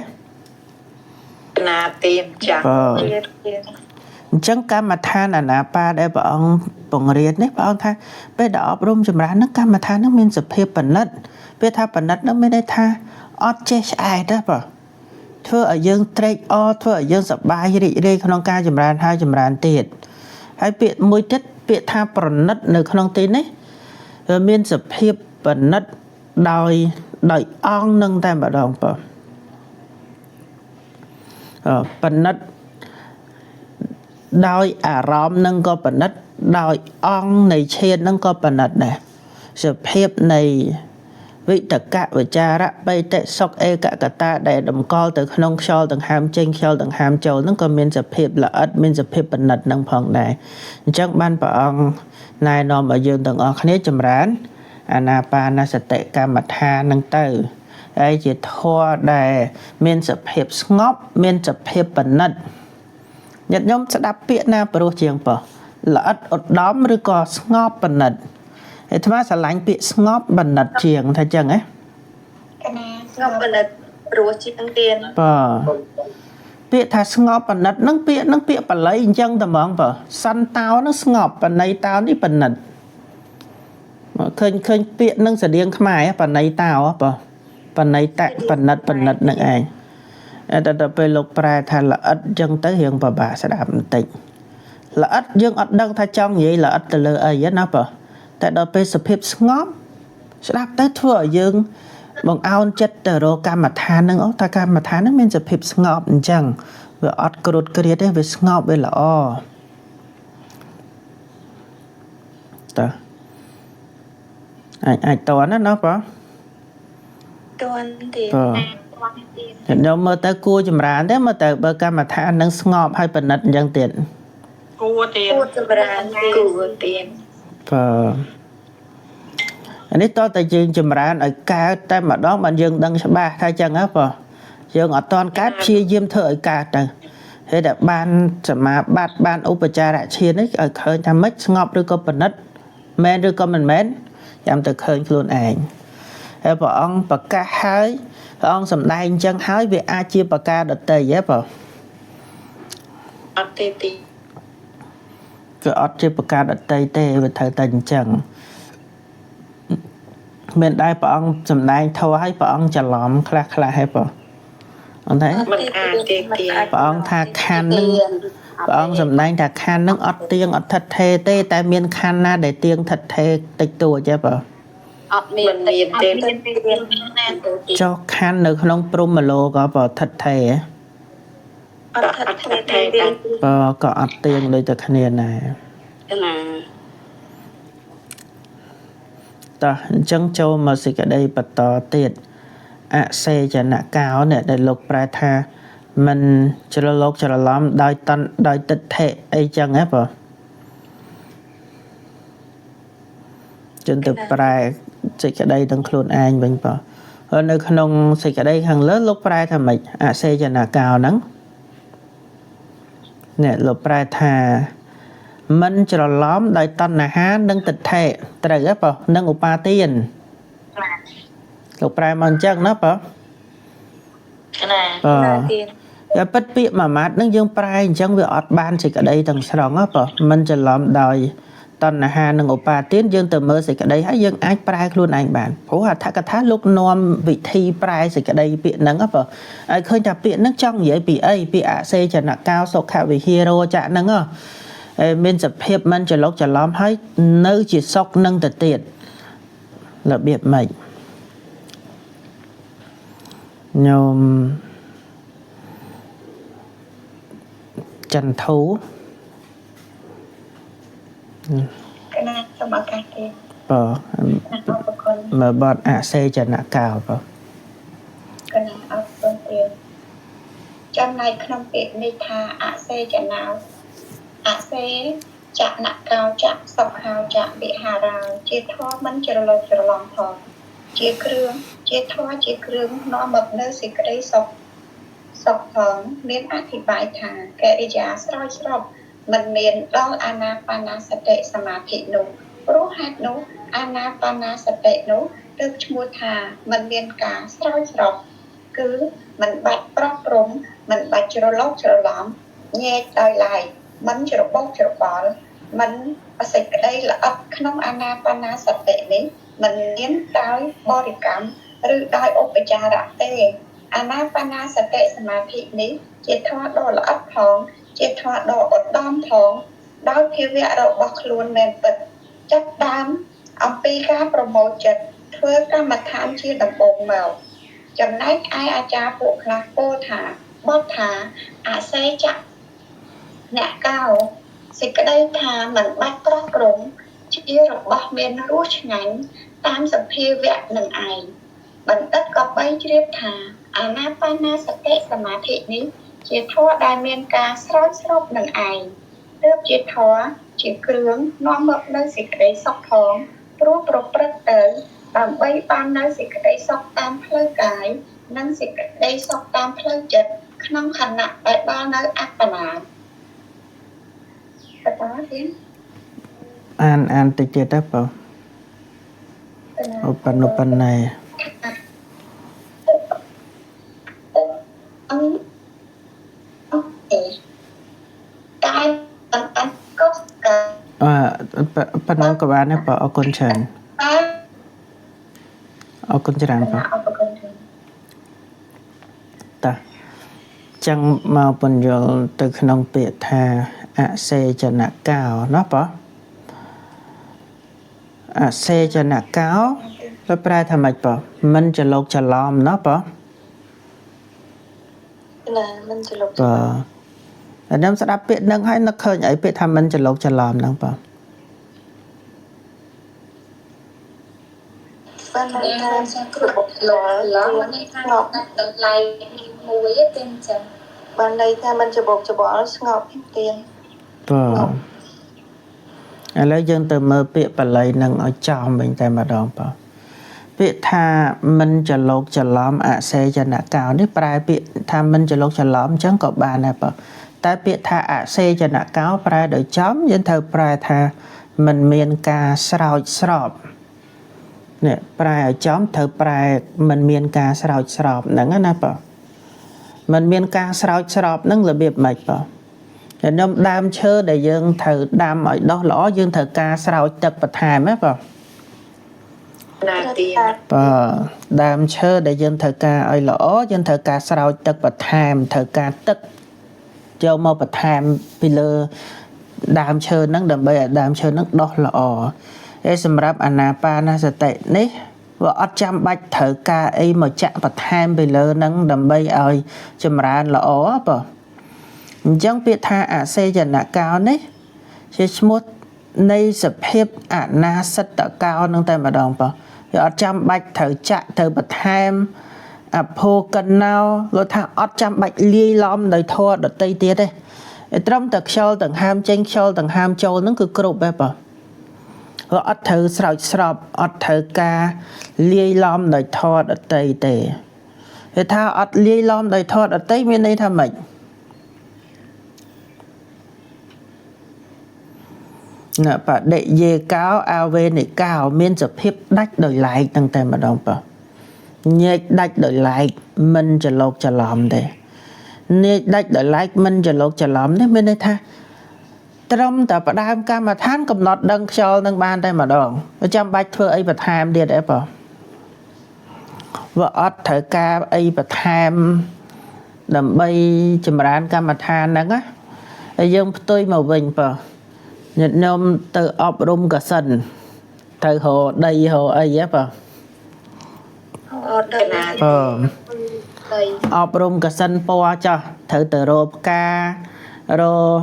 ណាទៀមចាស់ទៀតអញ្ចឹងកម្មដ្ឋានអាណាបាដែលព្រះអង្គបង្រៀននេះព្រះអង្គថាពេលដែលអប់រំចម្រើនហ្នឹងកម្មដ្ឋានហ្នឹងមានសភាពបណិតពេលថាបណិតហ្នឹងមានន័យថាអត់ចេះឆ្អែតទេបងធ្វើឲ្យយើងត្រេកអរធ្វើឲ្យយើងសប្បាយរីករាយក្នុងការចម្រើនហើយចម្រើនទៀតហើយពាក្យមួយទៀតពាក្យថាប្រណិតនៅក្នុងទីនេះមានសភាពប្រណិតដោយអង្គនឹងតែម្ដងបងប្រណិតដោយអារម្មណ៍នឹងក៏ប្រណិតដោយអង្គនៃឈាននឹងក៏ប្រណិតដែរសភាពនៃវិតកវិចារៈបេតិសុខឯកកតាដែលតម្កល់ទៅក្នុងខ្យល់ដង្ហើមចេញខ្យល់ដង្ហើមចូលហ្នឹងក៏មានសភាពល្អិតមានសភាពប្រណិតនឹងផងដែរអញ្ចឹងបានព្រះអង្គណែនាំឲ្យយើងទាំងអស់គ្នាចម្រើនអានាបានសតិកម្មដ្ឋានហ្នឹងទៅហើយជាធម៌ដែលមានសភាពស្ងប់មានសភាពប្រណិតញាតិញោមស្ដាប់ពាក្យណាព្រោះជាងប៉ោះល្អិតឧត្តមឬក៏ស្ងប់ប្រណិតអាត្មាស្រឡាញ់ពាក្យស្ងប់បណ្ឌិតជាងថាចឹងហ៎ស្ងប់បណ្ឌិតព្រោះជាងទៀនពាក្យថាស្ងប់បណ្ឌិតហ្នឹងពាក្យបល័យអញ្ចឹងតែហ្មងបើសន្តោហ្នឹងស្ងប់បណៃតោនេះបណ្ឌិតឃើញពាក្យហ្នឹងស្តៀងខ្មែរបណៃតោបើបណៃតៈបណ្ឌិតហ្នឹងឯងតែដល់ពេលលោកប្រែថាល្អិតអញ្ចឹងទៅរៀងពិបាកស្ដាប់បន្តិចល្អិតយើងអត់ដឹងថាចង់និយាយល្អិតទៅលើអីណាបើតែដល់ពេលសភាពស្ងប់ស្ដាប់ទៅធ្វើឲ្យយើងបង្អោនចិត្តទៅរកកម្មដ្ឋានហ្នឹងថាកម្មដ្ឋានហ្នឹងមានសភាពស្ងប់អញ្ចឹងវាអត់ក្រួតក្រៀតទេវាស្ងប់វាល្អតើអាចតន់ណាបងតន់ទៀតខ្ញុំមើលទៅគួរចម្រើនទេមើលទៅបើកម្មដ្ឋានហ្នឹងស្ងប់ហើយប្រណិតអញ្ចឹងទៀតគួរចម្រើនគួរទៀតអានេះតើតែយើងចម្រើនឲ្យកើតតែម្ដងបានយើងដឹងច្បាស់ថាចឹងហ៎បងយើងអត់តន់កើតព្យាយាមធ្វើឲ្យកើតទៅហើយតែបានសមាបត្តិបានឧបចារៈឈាននេះឲ្យឃើញថាម៉េចស្ងប់ឬក៏ប្រណិតមែនឬក៏មិនមែនចាំទៅឃើញខ្លួនឯងហើយព្រះអង្គប្រកាសហើយព្រះអង្គសម្ដែងអញ្ចឹងហើយវាអាចជាប្រការដតីហ៎បងអត់ទេគឺអត់ជាប្រការដតីទេវាត្រូវតែអញ្ចឹងមានដែរព្រះអង្គសម្ដែងធម៌ឲ្យព្រះអង្គច្រឡំខ្លះហើយបងអត់ទេមិនអាចទេព្រះអង្គថាខណ្ឌនឹងព្រះអង្គសម្ដែងថាខណ្ឌនឹងអត់ទៀងអត់ថិតថេរទេតែមានខណ្ឌណាដែលទៀងថិតថេរតិចតួចទេបងអត់មានទេចុះខណ្ឌនៅក្នុងព្រហ្មលោកក៏ប្រថិតថេរអត់ថិតថេរទេក៏អត់ទៀងដូចតែគ្នាដែរណាតោះអញ្ចឹងចូលមកសេចក្តីបន្តទៀតអសេចនកោនេះដែលលោកប្រែថាមិនច្រឡោកច្រឡំដោយទិដ្ឋិអីចឹងហ៎បងជន់ទៅប្រែសេចក្តីទាំងខ្លួនឯងវិញបងហើយនៅក្នុងសេចក្តីខាងលើលោកប្រែថាម៉េចអសេចនកោហ្នឹងនេះលោកប្រែថា មិនច្រឡំដោយតណ្ហានិងទិដ្ឋិត្រូវហ៎បងនិងឧបាទានលោកប្រែមកអញ្ចឹងណាបង ណា ទៀត តែពិតពាក្យមួយម៉ាត់នឹងយើងប្រែអញ្ចឹងវាអត់បានសេចក្តីទាំងស្រុងហ៎បងមិនច្រឡំដោយតណ្ហានិងឧបាទានយើងទៅមើលសេចក្តីហើយយើងអាចប្រែខ្លួនឯងបានព្រោះអត្ថកថាលោកនាំវិធីប្រែសេចក្តីពាក្យហ្នឹងហ៎បងឲ្យឃើញថាពាក្យហ្នឹងចង់និយាយពីអីពីអសេចនកោសុខវិហារោចៈហ្នឹងហ៎មានសភាពមិនច្រឡុកច្រឡំហើយនៅជាសុខនឹងទៅទៀតរបៀបម៉េចញោមចន្ទធូ កណាសូមឱកាសទៀត បើ អរគុណ មើលបទអសេចនកោបើ កណាអរគុណទៀតចំណែកក្នុងពាក្យនេះថាអសេចណោអសេចនកោចៈសុខោចៈវិហារោជាធម៌មិនច្រឡូវច្រឡំផងជាគ្រឿងជាធម៌ជាគ្រឿងនាំមកនៅសេចក្តីសុខផងមានអធិប្បាយថាកិរិយាស្រោចស្រពមិនមានដល់អាណាបាណាសតិសមាធិនោះព្រោះហេតុនោះអាណាបាណាសតិនោះទើបឈ្មោះថាមិនមានការស្រោចស្រពគឺមិនបាច់ប្រោះព្រំមិនបាច់ច្រឡោកច្រឡំញែកដោយឡែកមិនច្របូកច្របល់មិនអសេចក្តីល្អិតក្នុងអាណាបាណាសតិនេះមិនមានដោយបរិកម្មឬដោយឧបចារៈទេអាណាបាណាសតិសមាធិនេះជាធម៌ដ៏ល្អិតផងជាធម៌ដ៏ឧត្តមផងដោយភាវៈរបស់ខ្លួនមែនពិតចាប់តាមអំពីការប្រមូលចិត្តធ្វើកម្មដ្ឋានជាដំបូងមកចំណែកឯអាចារ្យពួកខ្លះពោលថាបទថាអសេចៈអ្នកកោសេចក្តីថាមិនបាច់ប្រោះព្រំជារបស់មានរសឆ្ងាញ់តាមសភាវៈនឹងឯងបណ្ឌិតក៏បីជ្រាបថាអាណាបាណាសតិសមាធិនេះជាធម៌ដែលមានការស្រោចស្រពនឹងឯងទើបជាធម៌ជាគ្រឿងនាំមកនៅសេចក្តីសុខផងព្រោះប្រព្រឹត្តទៅដើម្បីបាននៅសេចក្តីសុខតាមផ្លូវកាយនិងសេចក្តីសុខតាមផ្លូវចិត្តក្នុងខណៈដែលបាននៅអត្តនាបន្តទៀត អានតិចទៀតទៅបងឧបនុបណ្ណេ កាយបន្តក៏កាយ ប៉ុណ្ណឹងក៏បានដែរបងអរគុណច្រើនអរគុណច្រើនបង អរគុណច្រើន តាចឹងមកបញ្យល់ទៅក្នុងពាក្យថាអសេចនកោណាបងអសេចនកោទៅប្រែថាម៉េចបងមិនច្រឡុកច្រឡំណាបង ណាមិនច្រឡុក បាទតែខ្ញុំស្ដាប់ពាក្យហ្នឹងហើយនឹកឃើញអីពាក្យថាមិនច្រឡុកច្រឡំហ្នឹងបង បានន័យថាគ្រប់លោកនេះថាតម្លៃមួយទេអញ្ចឹងបានន័យថាមិនច្របូកច្របល់ស្ងប់ទៀន បាទឥឡូវយើងទៅមើលពាក្យបាលីនឹងឲ្យចំវិញតែម្ដងបងពាក្យថាមិនច្រឡុកច្រឡំអសេចនកោនេះប្រែពាក្យថាមិនច្រឡុកច្រឡំអញ្ចឹងក៏បានដែរបងតែពាក្យថាអសេចនកោប្រែដោយចំយើងត្រូវប្រែថាមិនមានការស្រោចស្រពនេះប្រែឲ្យចំត្រូវប្រែមិនមានការស្រោចស្រពហ្នឹងណាបងមិនមានការស្រោចស្រពហ្នឹងរបៀបម៉េចបងខ្ញុំដើមឈើដែលយើងត្រូវដាំឲ្យដុះល្អយើងត្រូវការស្រោចទឹកបន្ថែមណាបង ណាទៀន បាទដើមឈើដែលយើងត្រូវការឲ្យល្អយើងត្រូវការស្រោចទឹកបន្ថែមត្រូវការទឹកចូលមកបន្ថែមពីលើដើមឈើហ្នឹងដើម្បីឲ្យដើមឈើហ្នឹងដុះល្អហើយសម្រាប់អាណាបាណសតិនេះវាអត់ចាំបាច់ត្រូវការអីមកចាក់បន្ថែមពីលើហ្នឹងដើម្បីឲ្យចម្រើនល្អបងអញ្ចឹងពាក្យថាអសេចនកោនេះជាឈ្មោះនៃសភាពអនាសិតកោនឹងតែម្ដងបងវាអត់ចាំបាច់ត្រូវចាក់ត្រូវបន្ថែមអភោកណោលោកថាអត់ចាំបាច់លាយឡំដោយធម៌ដតីទៀតទេត្រឹមតែខ្យល់ដង្ហើមចេញខ្យល់ដង្ហើមចូលហ្នឹងគឺគ្រប់ហើយបងវាអត់ត្រូវស្រោចស្រពអត់ត្រូវការលាយឡំដោយធម៌ដតីទេគេថាអត់លាយឡំដោយធម៌ដតីមានន័យថាម៉េច nè bà đệ dê cáo ao về này cao miên dập hiếp đách đời lại tăng tên mà đông bà nhẹ đách đời lại mìnhจะลกจะล้อมเด้nhẹ đách đời lại mìnhจะลกจะล้อมเด้mình đây tha trong ta bà đam ca mà than cầm nọt đăng cho nâng ban đây mà đòn trong bạch thưa ấy bà tham đi đấy bà và ớt thở ca ấy bà tham đầm bay chùm rán ca mà than nâng á ấy dân tôi màu bình bà nhật nôm từ ọc rung cả sân từ hồ đây hồ ấy á bà ọc rung cả sân po cho thử từ rô ca rô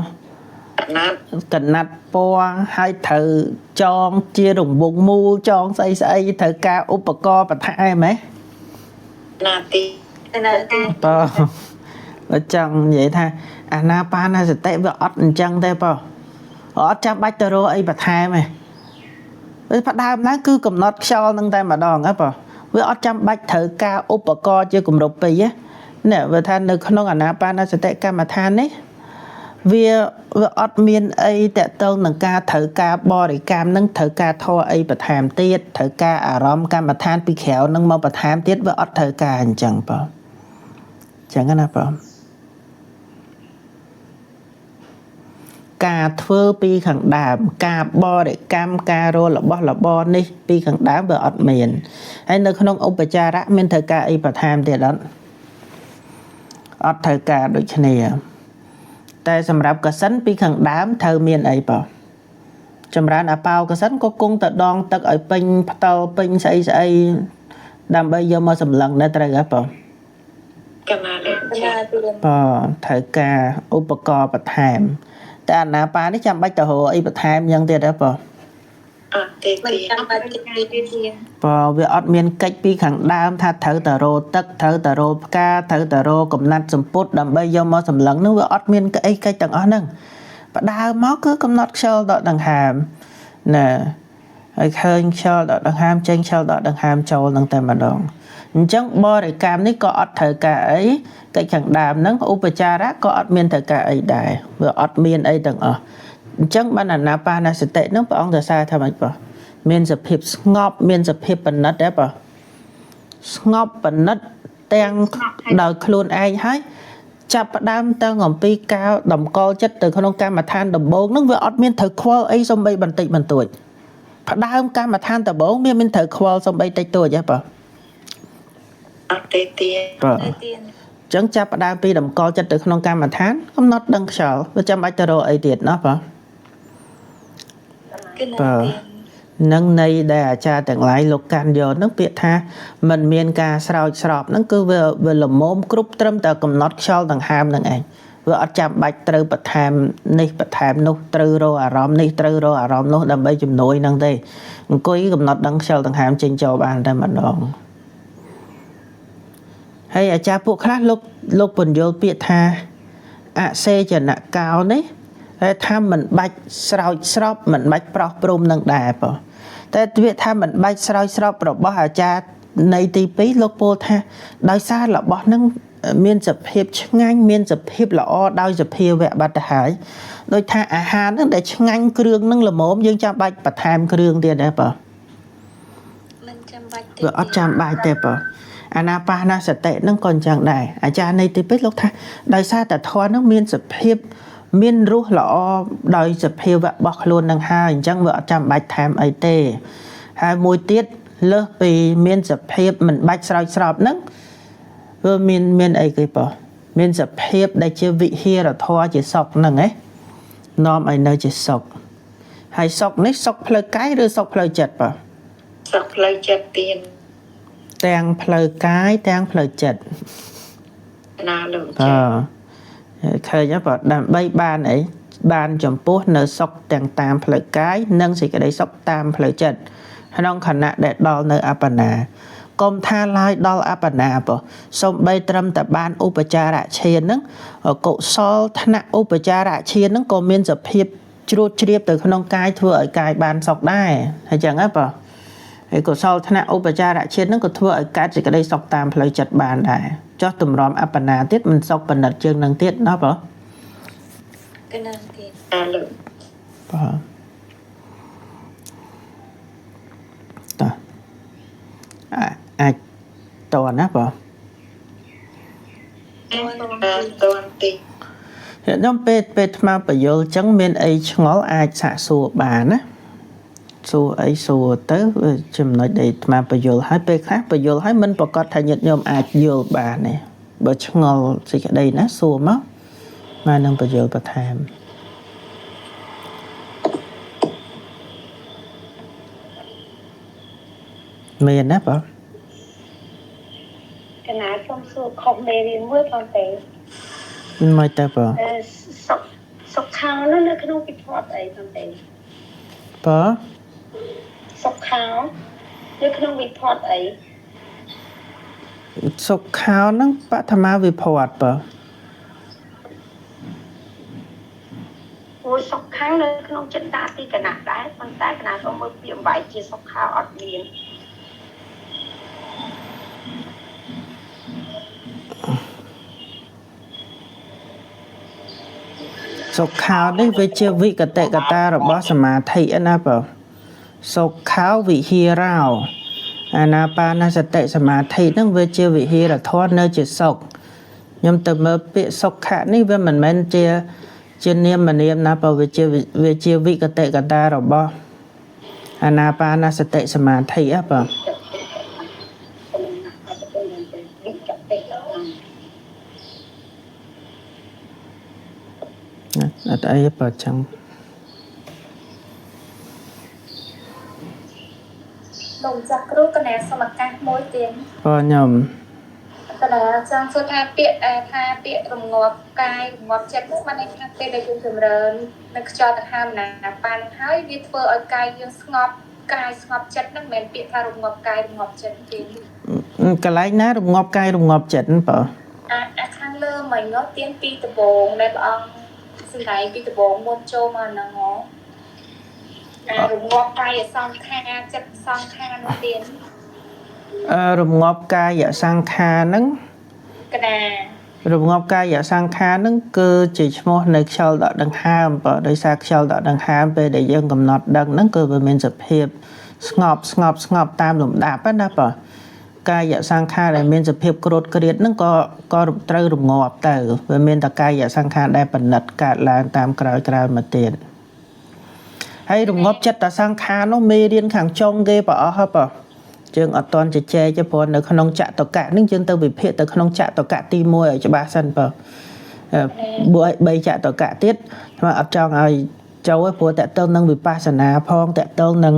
cần nát po hai thử chọn chia rùng bụng mu chọn xây thử ca úp bà co bà thai mấy nà tì po ở chân vậy tha Anapana sẽ tệ với ớt chân thế po ớt chắc bách tơ rô ấy bà thai mày với phát đam lá cứ cầm nọt cho nâng tay mà đòn á po với ớt chắc bách thử ca úp bà co chưa cùng rụp bì á nè vừa than được không Anapana sẽ tệ ca mà than ấy vì ớt miên ấy tệ tông nâng ca thử ca bò để cam nâng thử ca thô ấy bà tham tiết thử ca rõm ca mà than bị khéo nâng mong bà tham tiết với ớt thử ca hình chẳng po chẳng có nào po ca thơ pi khẳng đàm ca bò để cam ca rô là bò ní pi khẳng đàm với ớt miền hay nơi không ông bà cha rã miên thử ca ấy bà tham tiết đó ớt thử ca đôi chân nàyแต่สำหรับกระสันปีขังดามเธอเมียนไอ้ป่ะจำร้านอาเปากระสันก็กุ้งตะดองตะไอ้ปิงเตาปิงใส่ดำใบยมมาสำลังในตระกับป่ะ กนาเล่นจ้ะ ป่ะเธอกาอุปกรณ์ประทามแต่อันนาปานี่จำใบตะโหไอ้ประทามยังเดียดได้ป่ะ เตีย ป่ะเวออดเมียนกัดปีขังดามถ้าเธอตะโรตักเธอตะโรกาเธอตะโรกำนัดสมปุตดำใบยมมาสำลังนึกว่าออดเมียนกัดไอ้กัดต่างอ๋อนั่งปะดาวม้อคือกำนัดเชลดอกต่างหามน่ะไอ้เคยเชลดอกต่างหามเจงเชลดอกต่างหามโจต่างแต่มาดองจังบ่ได้กามนี่ก็อดเธอกาไอ้กัดขังดามนั้นอุปจาระก็อดเมียนเธอกาไอ้ได้เวออดเมียนไอ้ต่างอ๋อจังบ้านนาปานาสเตนึกพระองค์จะทราบทำไมป่ะเมียนสะพิบงอบเมียนสะพิบปนัดได้ป่ะงอบปนัดแตงดาวคลูนไอ้ให้จับดามแตงหอมปีกาวดำกอจัดtừขนมการมาทานดำโบกนึกว่าอดเมียนเถอควอไอ้สมบัยบันติบันตุยพระดามการมาทานแต่โบกเมียนเถอควอสมบัยใจตัวใช่ป่ะ เตีย ป่ะจังจับดามปีดำกอจัดtừขนมการมาทานกำหนดดังเฉาว่าจำไอ้ตะโรไอ้เดียดเนาะป่ะป่ะนั่งในได้อาจารย์แต่งหลายโลกการโยนนักเปียท่ามันเมียนกาสาวสอบนั่นคือเวลโมมกรุ๊ปเติมแต่กำหนดชอลต่างหามนั่นเองเวลจับใบตรึประทามนี่ประทามนุตรึโรอารมณ์นี่ตรึโรอารมณ์นุดำใบจุ่มหน่วยนั่งได้กุยกำหนดดังชอลต่างหามจริงโจบานได้มาดองให้อาจารย์พวกคลาสลูกปุ่นโยเปียท่าอาเซจะหนักกาวนี่ให้ทำมันใบสาวสอบมันใบปลอกปรุมนั่งได้ป่ะแต่việcทำมันใบสาวสอบปลอกบ่อาจารย์ในตีปีโลกโพท่าโดยซาหล่อบ่นั่งเมียนจะเพียบง่ายเมียนจะเพียบหล่อโดยจะเพียบแวะบัดหายโดยท่าอาหารนั่งได้ง่ายเครื่องนั่งละโมมยังจะใบปัดทำเครื่องเดียวได้ป่ะเวลาจำใบเตะป่ะอานาปานาสเตนั่งก่อนจังได้อาจารย์ในตีปีโลกท่าโดยซาแต่ทอนั่งเมียนจะเพียบเมียนรู้หล่อโดยจะเพียวแบบบอกล้วนดังห้าจังเวอจำใบแถมไอเต้หายมวยติดเลิกปีเมียนจะเพียบมันใบสอบนั่งเวอเมียนไอกี่ปอเมียนจะเพียบได้เชื่อวิเฮียเราทอจะสอกนั่งไงน้อมไอเนอจะสอกหายสอกนี่สอกเพลย์ไกหรือสอกเพลย์จัดปะสอกเลยจัดเตียนแตงเพลย์ไกแตงเพลย์จัดนาหลุดจ้ะเคยจะบอกดันใบบานไอ้บานจมปูเนื้อซอกแต่งตามเพลย์ไกนั่งสิก็ได้ซอกตามเพลย์จัดให้น้องขณะเด็ดดอลเนื้ออัปนากรมท่าลายดอลอัปนาปะสมใบตรมแต่บานอุปจาระเชียนนึงกุศลธนะอุปจาระเชียนนึงก็มีจะเพียบจูดเชียบtừขนมกายทั่วไอ้กายบานซอกได้ให้จังไงปะไอ้กุศลธนะอุปจาระเชียนนึงก็ทั่วไอ้กายสิก็ได้ซอกตามเพลย์จัดบานได้cho tụm rõm áp nà tiết mình sọc bần nật chương năng tiết nó bỏ cái năng tiết à lượng តណាបង តួទី ខ្ញុំពេលថ្មបញ្យល់អញ្ចឹងមានអីឆ្ងល់អាចសាកសួរបានណាសួរអីសួរទៅចំណុចដែលថ្មបញ្យល់ហើយពេលខ្លះបញ្យល់ហើយមិនប្រកាសថាញាតិញោមអាចយល់បានទេបើឆ្ងល់សេចក្តីណាសួរមកមកនឹងបញ្យល់បន្ថែមមានណាបង កណាខ្ញុំសួរខុសមេរៀនមួយផងទេ មិនទៅបង សុខខាងនោះនៅក្នុងពិភពអីផងទេ បង សុខខាងនៅក្នុងវិភពអី សុខខោហ្នឹងបឋមាវិភ័តបង ព្រោះសុខខាងនៅក្នុងចិត្តតាទីកណាដែរប៉ុន្តែកណាក៏មើលពាក្យបាយជាសុខខាងអត់មាន សុខោនេះវាជាវិកតកតារបស់សមាធិណាបងសុខោវិហារោអាណាបានសតិសមាធិហ្នឹងវាជាវិហារធម៌នៅជាសុខខ្ញុំទៅមើលពាក្យសុខៈនេះវាមិនមែនជានាមនាមណាបើវាជាវិកតកតារបស់អាណាបានសតិសមាធិហ៎បងអត់អីបើចឹង លោកចាស់គ្រូកណាសមកាសមួយទៀត បងខ្ញុំ កណាចង់សួរថាពាក្យរងាប់កាយរងាប់ចិត្តនោះបានន័យថាពេលដែលយើងចម្រើននៅខ្យល់ដង្ហើមណាប៉ានហើយវាធ្វើឲ្យកាយយើងស្ងប់កាយស្ងប់ចិត្តហ្នឹងមិនមែនពាក្យថារងាប់កាយរងាប់ចិត្តទេ កន្លែងណារងាប់កាយរងាប់ចិត្តហ្នឹងបង អាខាងលើមិញនោះទៀនពីដំបងដែលព្រះអង្គសម្ដែងពីដំបងមុនចូលមកហ្នឹងហ៎រងាប់កាយសង្ខារចិត្តសង្ខារនោះទៀន រងាប់កាយសង្ខារហ្នឹង កណា រងាប់កាយសង្ខារហ្នឹងគឺជាឈ្មោះនៃខ្យល់ដកដង្ហើមបើដោយសារខ្យល់ដកដង្ហើមពេលដែលយើងកំណត់ដឹងហ្នឹងគឺវាមានសភាពស្ងប់តាមលំដាប់ណាបើកាយសង្ខារដែលមានសភាពក្រួតក្រៀតហ្នឹងក៏ត្រូវរងាប់ទៅវាមានតែកាយសង្ខារដែលបណិតកើតឡើងតាមក្រោយមកទៀតហើយរងាប់ចិត្តសង្ខារនោះមេរៀនខាងចុងគេប្រអស់ហ៎បើ យើងអត់តន់ជជែកទេព្រោះនៅក្នុងចតុកៈនេះយើងទៅវិភាគទៅក្នុងចតុកៈទី1ឲ្យច្បាស់សិនបើ3ចតុកៈទៀតថ្មអត់ចង់ឲ្យចូលទេព្រោះតើតើនឹងវិបស្សនាផងតើតើនឹង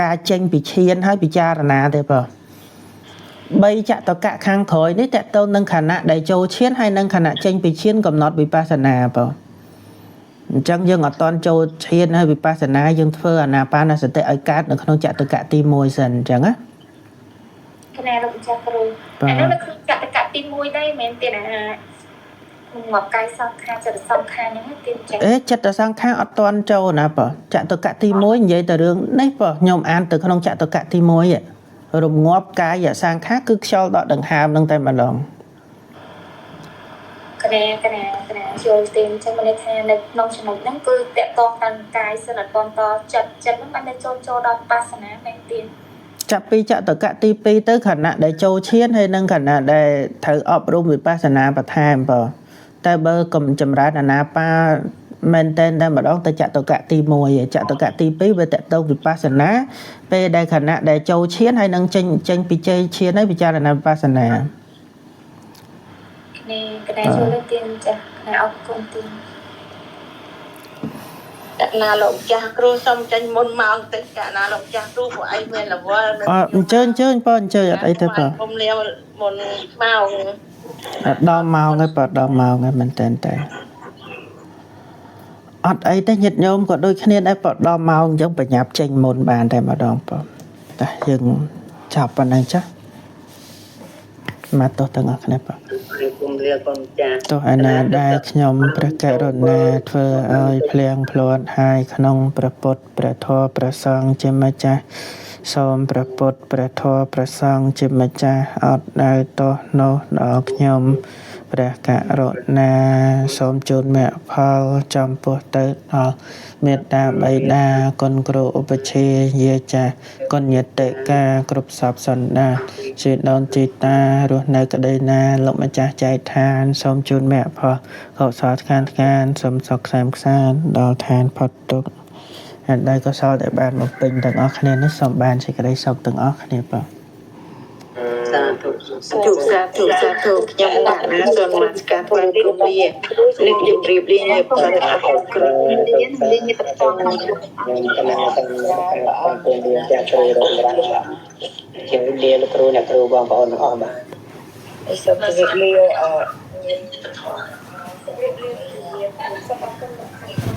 ការចេញពីឈានហើយពិចារណាទេបើ3ចតុកៈខាងក្រោយនេះតើតើនឹងខណៈដែលចូលឈានហើយនឹងខណៈចេញពីឈានកំណត់វិបស្សនាបើអញ្ចឹងយើងអត់តន់ចូលឈានហើយវិបស្សនាយើងធ្វើអាណាបានសតិឲ្យកើតនៅក្នុងចតុកៈទី1សិនអញ្ចឹងណា កណាលោកចាស់គ្រូអានោះនៅក្នុងចតុកៈទី1ដែរមិនមែនទេណាងាប់កាយសង្ខារចិត្តសង្ខារហ្នឹងទៀតចឹង ចិត្តសង្ខារអត់តន់ចូលណាបើចតុកៈទី1និយាយតែរឿងនេះបើខ្ញុំអានទៅក្នុងចតុកៈទី1រងាប់កាយសង្ខារគឺខ្យល់ដកដង្ហើមនឹងតែម្ដង កណាយល់ទេអញ្ចឹងមិនថានៅក្នុងចំណុចហ្នឹងគឺតកតងតាមកាយសិនអត់តតចិត្តហ្នឹងបានតែចូលដល់បាសនាមែនទេ ចាប់ពីចតុកៈទី2ទៅខណៈដែលចូលឈានហើយនឹងខណៈដែលត្រូវអប់រំវិបស្សនាបន្ថែមបើតែបើកុំចម្រើនអាណាបាមែនតែម្ដងទៅចតុកៈទី1ចតុកៈទី2វាតទៅវិបស្សនាពេលដែលខណៈដែលចូលឈានហើយនឹងចេញពីជ័យឈានហើយពិចារណាវិបស្សនា នេះកណាយល់ទេចាណាអរគុណទី កណាលោកចាស់គ្រូសុំចេញមុនម៉ោងតិចកណាលោកចាស់គ្រូពួកឯងមានរវល់ អញ្ជើញបងអញ្ជើញអត់អីទេបង ខ្ញុំលាមុនម៉ោង ដល់ម៉ោងហើយបើដល់ម៉ោងហើយមែនតែអត់អីទេញាតិញោមក៏ដូចគ្នាដែរបើដល់ម៉ោងអញ្ចឹងប្រញាប់ចេញមុនបានតែម្ដងបងតែយើងចាប់ប៉ុណ្ណឹងចាស់មកទោះទាំងអស់គ្នាបង ខ្ញុំលាកូនចាស់ ទោះឯណាដែលខ្ញុំព្រះករុណាធ្វើឲ្យភ្លៀងភ្លាត់ហើយក្នុងព្រះពុទ្ធព្រះធម៌ព្រះសង្ឃជាម្ចាស់សូមព្រះពុទ្ធព្រះធម៌ព្រះសង្ឃជាម្ចាស់អត់ដែលទោសនោះដល់ខ្ញុំ ព្រះករុណាសូមជូនមគ្គផលចំពោះទៅដល់មេត្តាបិតាគុណគ្រូឧបជាយាចាគុណយតិកាគ្រប់សពសន្តានជីដូនជីតារស់នៅក្តីណាលោកម្ចាស់ចែកឋានសូមជូនមគ្គផលកុសលឋានសូមសុខសាន្តខ្សាន្តដល់ឋានផុតទុក្ខហើយដែលកុសលដែលបានបំពេញទាំងអស់គ្នានេះសូមបានសេចក្តីសុខទាំងអស់គ្នាបាទសាធុខ្ញុំបាទណាសូមនមស្ការព្រះគ្រូលានិងជម្រាបលាញាតិប្រិយអរគ្រូលាញាតិបងខ្ញុំកណាទាំងអរគុណលាចាគ្រូរបស់យើងជម្រាបលាលោកគ្រូអ្នកគ្រូបងប្អូនទាំងអស់បាទសូមជម្រាបលាជម្រាបលាសូមអរគុណលោកគ្រូ